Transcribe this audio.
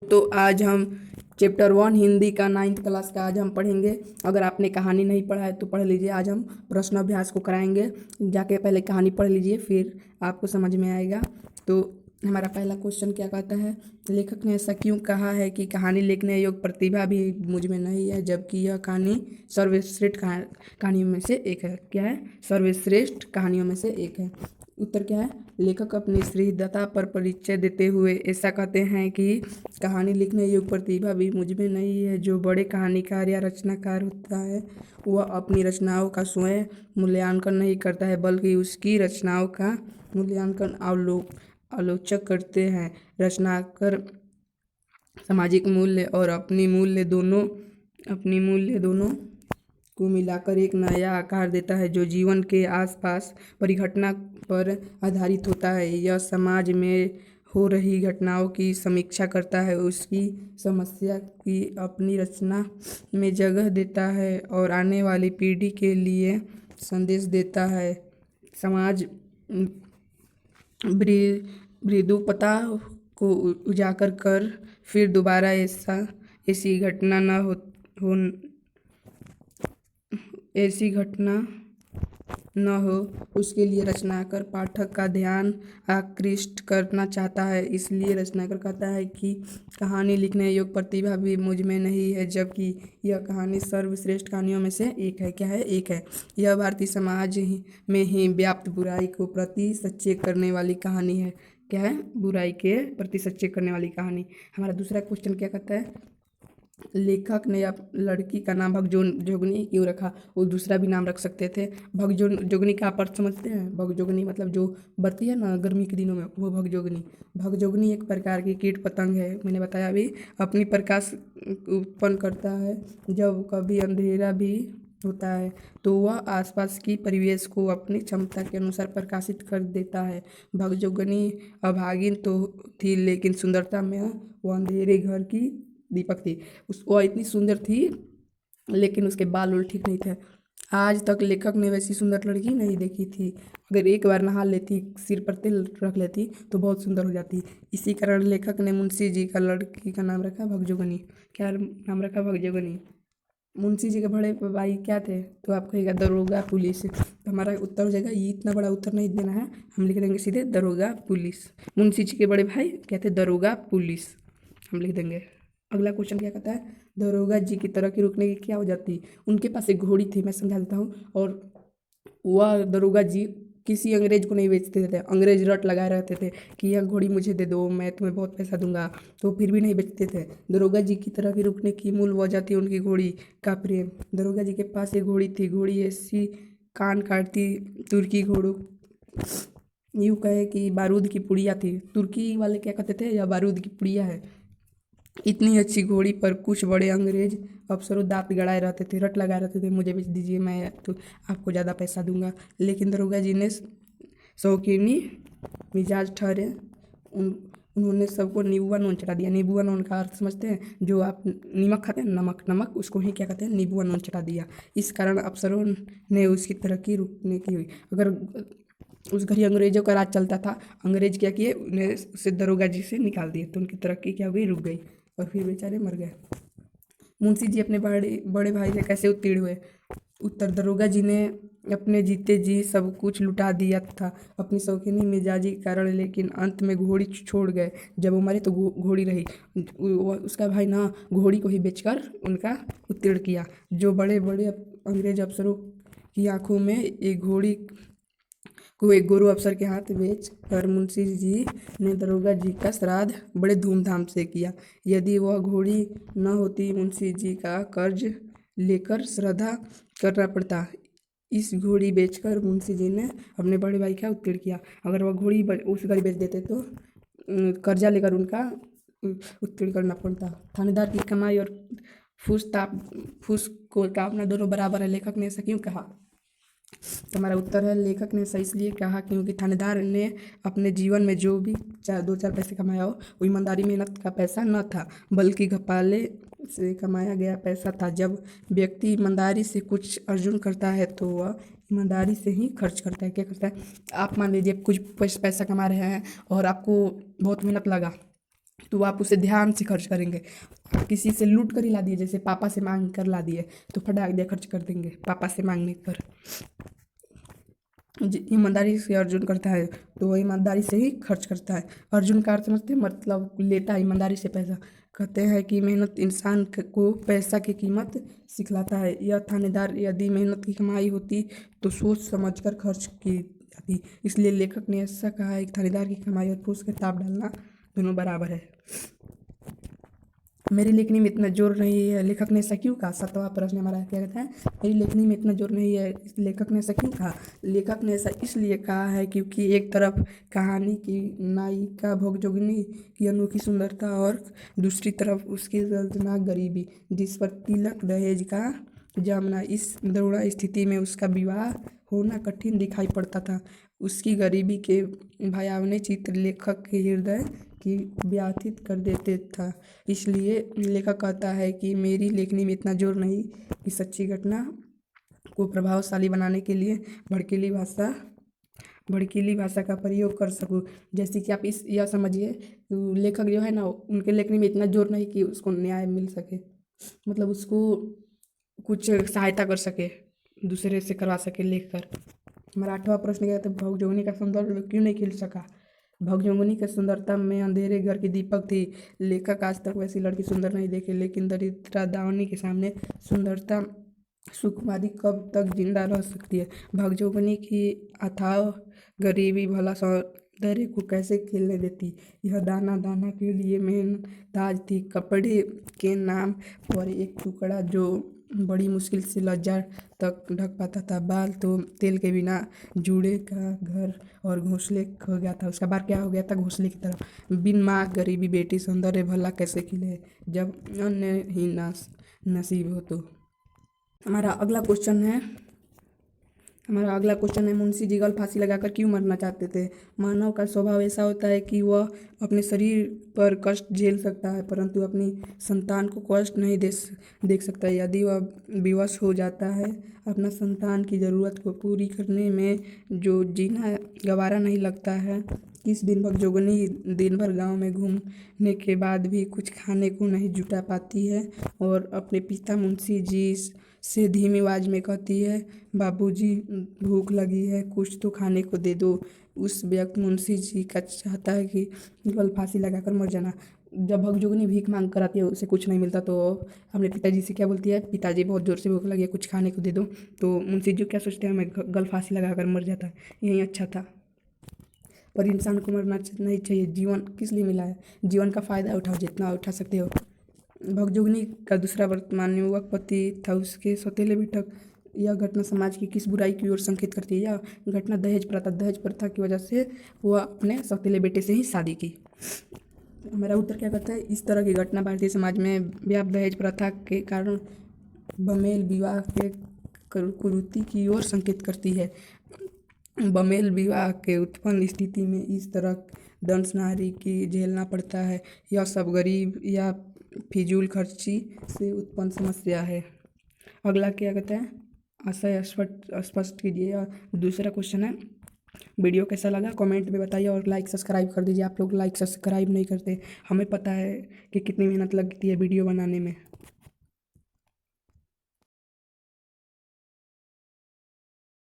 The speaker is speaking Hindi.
तो आज हम चैप्टर 1 हिंदी का 9th क्लास का आज हम पढ़ेंगे। अगर आपने कहानी नहीं पढ़ा है तो पढ़ लीजिए। आज हम प्रश्न अभ्यास को कराएंगे। जाके पहले कहानी पढ़ लीजिए, फिर आपको समझ में आएगा। तो हमारा पहला क्वेश्चन क्या कहता है, लेखक ने ऐसा क्यों कहा है कि कहानी लिखने योग्य प्रतिभा भी मुझ में नहीं है, जबकि यह कहानी सर्वश्रेष्ठ कहानियों में से एक है। क्या है? सर्वश्रेष्ठ कहानियों में से एक है। उत्तर क्या है? लेखक अपनी श्रीदत्ता पर परिचय देते हुए ऐसा कहते हैं कि कहानी लिखने योग्य प्रतिभा भी मुझ में नहीं है। जो बड़े कहानीकार या रचनाकार होता है वह अपनी रचनाओं का स्वयं मूल्यांकन नहीं करता है, बल्कि उसकी रचनाओं का मूल्यांकन आलोचक करते हैं। रचनाकार सामाजिक मूल्य और अपनी मूल्य दोनों को मिलाकर एक नया आकार देता है, जो जीवन के आसपास परिघटना पर आधारित होता है। यह समाज में हो रही घटनाओं की समीक्षा करता है, उसकी समस्या की अपनी रचना में जगह देता है और आने वाली पीढ़ी के लिए संदेश देता है। समाज मृदुपता को उजागर कर फिर दोबारा ऐसी घटना न हो उसके लिए रचनाकार पाठक का ध्यान आकृष्ट करना चाहता है। इसलिए रचनाकार कहता है कि कहानी लिखने योग्य प्रतिभा भी मुझ में नहीं है, जबकि यह कहानी सर्वश्रेष्ठ कहानियों में से एक है। क्या है? एक है। यह भारतीय समाज में ही व्याप्त बुराई को प्रति सचेत करने वाली कहानी है। क्या है? बुराई के प्रति सचेत करने वाली कहानी। हमारा दूसरा क्वेश्चन क्या कहता है, लेखक ने लड़की का नाम भगजोगनी क्यों रखा? वो दूसरा भी नाम रख सकते थे। भगजोगनी का आप अर्थ समझते हैं? भगजोगनी मतलब जो बरती है ना गर्मी के दिनों में, वो भगजोगनी। भगजोगनी एक प्रकार की कीट पतंग है, मैंने बताया अभी। अपनी प्रकाश उत्पन्न करता है। जब कभी अंधेरा भी होता है तो वह आसपास की परिवेश को अपनी क्षमता के अनुसार प्रकाशित कर देता है। भगजोगनी अभागिन तो थी, लेकिन सुंदरता में वह अंधेरे घर की दीपक थी। वह इतनी सुंदर थी, लेकिन उसके बाल उल ठीक नहीं थे। आज तक लेखक ने वैसी सुंदर लड़की नहीं देखी थी। अगर एक बार नहा लेती, सिर पर तेल रख लेती तो बहुत सुंदर हो जाती। इसी कारण लेखक ने मुंशी जी का लड़की का नाम रखा भगजोगनी। क्या नाम रखा? भगजोगनी। मुंशी जी के बड़े भाई क्या थे? तो आप कहिएगा दरोगा पुलिस। तो हमारा उत्तर हो जाएगा, ये इतना बड़ा उत्तर नहीं देना है, हम लिख देंगे सीधे दरोगा पुलिस। मुंशी जी के बड़े भाई क्या थे? दरोगा पुलिस, हम लिख देंगे। अगला क्वेश्चन क्या कहता है, दरोगा जी की तरक्की रुकने की क्या वजह थी? उनके पास एक घोड़ी थी, मैं समझा देता हूँ। और वह दरोगा जी किसी अंग्रेज को नहीं बेचते थे। अंग्रेज रट लगाए रहते थे कि यह घोड़ी मुझे दे दो, मैं तुम्हें बहुत पैसा दूंगा, तो फिर भी नहीं बेचते थे। दरोगा जी की तरक्की रुकने की मूल वजह थी उनकी घोड़ी का प्रेम। दरोगा जी के पास एक घोड़ी थी। घोड़ी ऐसी कान काटती तुर्की घोड़ों, यूँ कहे कि बारूद की पुड़िया थी। तुर्की वाले क्या कहते थे? यह बारूद की पुड़िया है। इतनी अच्छी घोड़ी पर कुछ बड़े अंग्रेज अफसरों दांत गड़ाए रहते थे, रट लगाए रहते थे, मुझे बेच दीजिए, मैं तो आपको ज़्यादा पैसा दूंगा। लेकिन दरोगा जी ने शौकीनी मिजाज ठहरे। उन्होंने सबको नीबुआ नून चटा दिया। नीबुआ नून का अर्थ समझते हैं? जो आप नमक खाते हैं, नमक, नमक उसको ही क्या कहते हैं? नीबुआ नून चटा दिया। इस कारण अफसरों ने उसकी तरक्की रुकने की हुई। अगर उस घड़ी अंग्रेजों का राज चलता था, अंग्रेज क्या किए, उन्हें उसे दरोगा जी से निकाल दिए, तो उनकी तरक्की क्या हो गई? रुक गई, और फिर बेचारे मर गए। मुंशी जी अपने बड़े बड़े भाई से कैसे उत्तीर्ण हुए? उत्तर, दरोगा जी ने अपने जीते जी सब कुछ लुटा दिया था अपनी शौकीनी मिजाजी के कारण, लेकिन अंत में घोड़ी छोड़ गए। जब वो मरे तो घोड़ी रही। उसका भाई ना घोड़ी को ही बेचकर उनका उत्तीर्ण किया। जो बड़े बड़े अंग्रेज अफसरों की आंखों में एक घोड़ी को एक गुरु अफसर के हाथ बेच कर मुंशी जी ने दरोगा जी का श्राद्ध बड़े धूमधाम से किया। यदि वह घोड़ी न होती, मुंशी जी का कर्ज लेकर श्राद्ध करना पड़ता। इस घोड़ी बेचकर मुंशी जी ने अपने बड़े भाई का उत्तीर्ण किया। अगर वह घोड़ी उस घड़ी बेच देते तो कर्जा लेकर उनका उत्तीर्ण करना पड़ता। थानेदार की कमाई और फूस को तापना दोनों बराबर है। लेखक ने ऐसा क्यों कहा? तो हमारा उत्तर है, लेखक ने ऐसा इसलिए कहा क्योंकि थानेदार ने अपने जीवन में जो भी दो चार पैसे कमाया हो, वो ईमानदारी मेहनत का पैसा न था, बल्कि घपाले से कमाया गया पैसा था। जब व्यक्ति ईमानदारी से कुछ अर्जन करता है तो वह ईमानदारी से ही खर्च करता है। क्या करता है? आप मान लीजिए कुछ पैसा कमा रहे हैं और आपको बहुत मेहनत लगा, तो आप उसे ध्यान से खर्च करेंगे। किसी से लूट कर ही ला दिए, जैसे पापा से मांग कर ला दिए तो फटाक दे खर्च कर देंगे पापा से मांगने पर। ईमानदारी से अर्जुन करता है तो वह ईमानदारी से ही खर्च करता है। अर्जुन का अर्थ समझते हैं, मतलब लेता है ईमानदारी से पैसा। कहते हैं कि मेहनत इंसान को पैसा की कीमत सिखलाता है। यह थानेदार यदि मेहनत की कमाई होती तो सोच समझ कर खर्च की जाती। इसलिए लेखक ने ऐसा कहा है कि थानेदार की कमाई और फूस के ताप डालना दोनों बराबर है। मेरी लेखनी में इतना जोर नहीं है, लेखक ने ऐसा क्यों कहा? 7वां प्रश्न हमारा क्या कहता है, मेरी लेखनी में इतना जोर नहीं है, लेखक ने ऐसा क्यों कहा? लेखक ने ऐसा इसलिए कहा है क्योंकि एक तरफ कहानी की नायिका भोगजोगिनी की अनोखी सुंदरता और दूसरी तरफ उसकी दर्दनाक गरीबी, जिस पर तिलक दहेज का जमना, इस दृढ़ स्थिति में उसका विवाह होना कठिन दिखाई पड़ता था। उसकी गरीबी के भयावह चित्र लेखक के हृदय की व्यथित कर देते था। इसलिए लेखक कहता है कि मेरी लेखनी में इतना जोर नहीं कि सच्ची घटना को प्रभावशाली बनाने के लिए भड़कीली भाषा का प्रयोग कर सकूं। जैसे कि आप यह समझिए, लेखक जो है ना, उनके लेखनी में इतना जोर नहीं कि उसको न्याय मिल सके, मतलब उसको कुछ सहायता कर सके, दूसरे से करवा सके लिख कर। हमारा 8वां प्रश्न क्या था, भोगजोगिनी का सौंदर्य क्यों नहीं खिल सका? भोगजोगिनी की सुंदरता में अंधेरे घर की दीपक थी। लेखक आज तक वैसी लड़की सुंदर नहीं देखे, लेकिन दरिद्रा दावनी के सामने सुंदरता सुकुमारी कब तक जिंदा रह सकती है? भोगजोगिनी की अथाह गरीबी भला सौंदर्य को कैसे खिलने देती? यह दाना दाना के लिए मेहनताज थी। कपड़े के नाम पर एक टुकड़ा जो बड़ी मुश्किल से लज्जा तक ढक पाता था। बाल तो तेल के बिना जूड़े का घर और घोंसले खो गया था, उसका बार क्या हो गया था? घोंसले की तरफ। बिन माँ गरीबी बेटी सौंदर्य भला कैसे खिले जब अन्य ही नसीब हो तो। हमारा अगला क्वेश्चन है, मुंशी जी गल फांसी लगाकर क्यों मरना चाहते थे? मानव का स्वभाव ऐसा होता है कि वह अपने शरीर पर कष्ट झेल सकता है, परंतु अपनी संतान को कष्ट नहीं देख सकता। यदि वह विवश हो जाता है अपना संतान की ज़रूरत को पूरी करने में, जो जीना गवारा नहीं लगता है। किस दिन भोगजोगिनी दिन भर गांव में घूमने के बाद भी कुछ खाने को नहीं जुटा पाती है और अपने पिता मुंशी जी से धीमी आवाज़ में कहती है, बाबूजी भूख लगी है, कुछ तो खाने को दे दो। उस व्यक्ति मुंशी जी का चाहता है कि गल फांसी लगाकर मर जाना। जब भोगजोगिनी भीख मांग कर आती है, उसे कुछ नहीं मिलता तो अपने पिताजी से क्या बोलती है, पिताजी बहुत ज़ोर से भूख लगी है, कुछ खाने को दे दो। तो मुंशी जी क्या सोचते हैं, मैं गल फांसी लगाकर मर जाता, यही अच्छा था। पर इंसान को मरना नहीं चाहिए। जीवन किस लिए मिला है? जीवन का फ़ायदा उठाओ जितना उठा सकते हो। भोगजोगिनी का दूसरा वर्तमान में युवक पति था उसके सौतेले बेटक। यह घटना समाज की किस बुराई की ओर संकेत करती है? यह घटना दहेज प्रथा की वजह से वह अपने सौतेले बेटे से ही शादी की। हमारा उत्तर क्या कहता है, इस तरह की घटना भारतीय समाज में व्याप्त दहेज प्रथा के कारण बमेल विवाह के कुरीति की ओर संकेत करती है। बमेल विवाह के उत्पन्न स्थिति में इस तरह दंश नारी की झेलना पड़ता है। यह सब गरीब या फिजूल खर्ची से उत्पन्न समस्या है। अगला क्या कहते हैं, आशय स्पष्ट कीजिए। और दूसरा क्वेश्चन है, वीडियो कैसा लगा कमेंट में बताइए और लाइक सब्सक्राइब कर दीजिए। आप लोग लाइक सब्सक्राइब नहीं करते, हमें पता है कि कितनी मेहनत लगती है वीडियो बनाने में।